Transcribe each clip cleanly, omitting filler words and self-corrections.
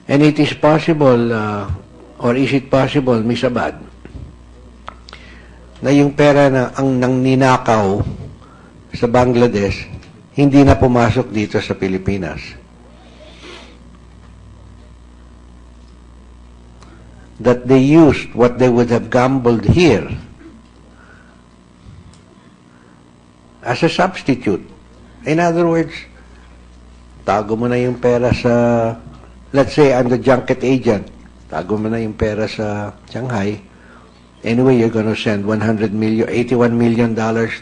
And it is possible, or is it possible, Ms. Abad, na yung pera na ang nang ninakaw sa Bangladesh, hindi na pumasok dito sa Pilipinas? That they used what they would have gambled here as a substitute. In other words, tago mo na yung pera sa, let's say I'm the junket agent, tago mo na yung pera sa Shanghai. Anyway, you're going to send $81 million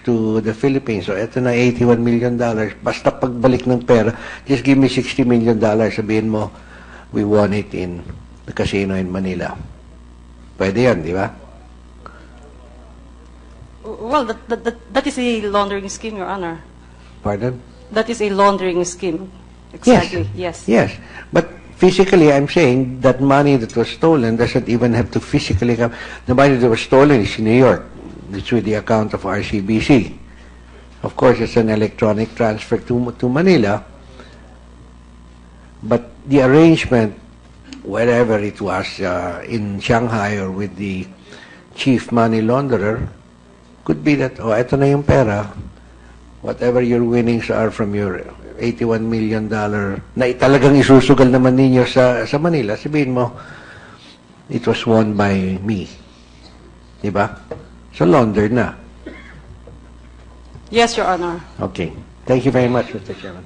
to the Philippines. So, eto na $81 million. Basta pagbalik ng pera, just give me $60 million. Sabihin mo, we won it in the casino in Manila. Pwede yan, di ba? Well, that is a laundering scheme, Your Honor. Pardon? That is a laundering scheme. Exactly, yes. Yes. But physically, I'm saying that money that was stolen doesn't even have to physically come. The money that was stolen is in New York. It's with the account of RCBC. Of course, it's an electronic transfer to Manila. But the arrangement, wherever it was, in Shanghai or with the chief money launderer, could be that, oh, eto na yung pera. Whatever your winnings are from your $81 million na talagang isusugal naman ninyo sa Manila, sabihin mo, it was won by me. Diba? So, launder na. Yes, Your Honor. Okay. Thank you very much, Mr. Chairman.